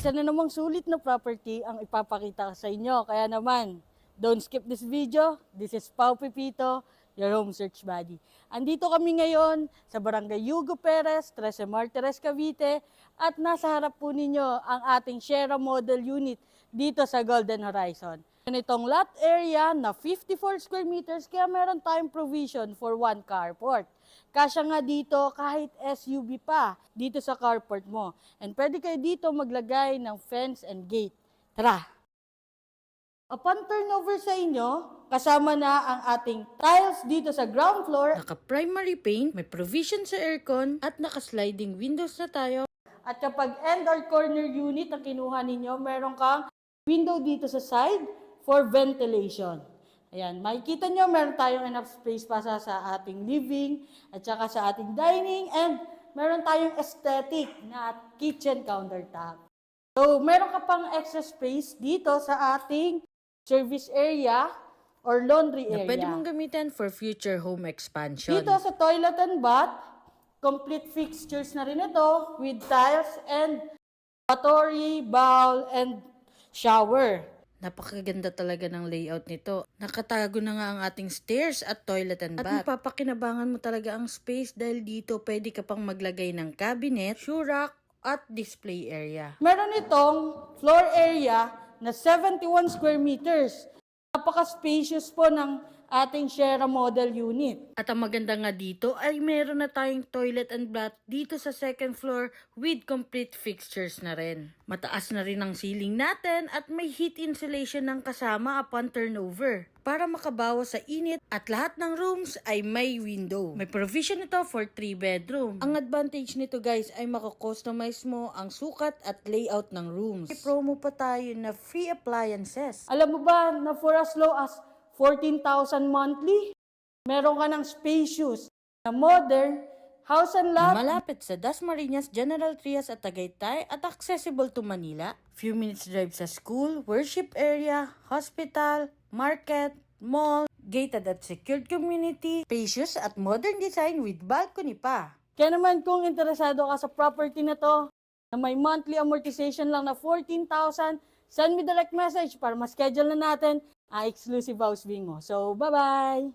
isa na namang sulit na property ang ipapakita ko sa inyo. Kaya naman, don't skip this video. This is Pao Pipito, your home search buddy. Andito kami ngayon sa Barangay Hugo Perez, Trece Martires, Cavite, at nasa harap po ninyo ang ating Sierra Model Unit dito sa Golden Horizon. Itong lot area na 54 square meters, kaya meron tayong provision for one carport. Kasya nga dito kahit SUV pa dito sa carport mo. And pwede kayo dito maglagay ng fence and gate. Tara! Upon turnover sa inyo, kasama na ang ating tiles dito sa ground floor. Naka-primary paint, may provision sa aircon, at naka-sliding windows na tayo. At kapag end or corner unit ang kinuha ninyo, meron kang window dito sa side for ventilation. Ayan, makikita nyo, meron tayong enough space pa sa ating living at saka sa ating dining, and meron tayong aesthetic na kitchen countertop. So, meron ka pang extra space dito sa ating service area or laundry area. Na pwede mong gamitin for future home expansion. Dito sa toilet and bath, complete fixtures na rin ito with tiles and lavatory, bowl, and shower. Napakaganda talaga ng layout nito. Nakatago na nga ang ating stairs at toilet and bath. At mapapakinabangan mo talaga ang space dahil dito pwede ka pang maglagay ng cabinet, shoe rack, at display area. Meron itong floor area na 71 square meters. Napaka-spacious po ng ating Sierra Model Unit. At ang maganda nga dito ay meron na tayong toilet and bath dito sa second floor with complete fixtures na rin. Mataas na rin ang ceiling natin at may heat insulation ng kasama upon turnover para makabawas sa init, at lahat ng rooms ay may window. May provision ito for 3 bedroom. Ang advantage nito guys ay makakustomize mo ang sukat at layout ng rooms. May promo pa tayo na free appliances. Alam mo ba na for as low as 14,000 monthly, meron ka ng spacious na modern house and lot. Malapit sa Dasmariñas, General Trias at Tagaytay at accessible to Manila. Few minutes drive sa school, worship area, hospital, market, mall, gated at secured community, spacious at modern design with balcony pa. Kaya naman kung interesado ka sa property na to, na may monthly amortization lang na 14,000, send me direct message para ma-schedule na natin ang exclusive house bingo. So, bye-bye!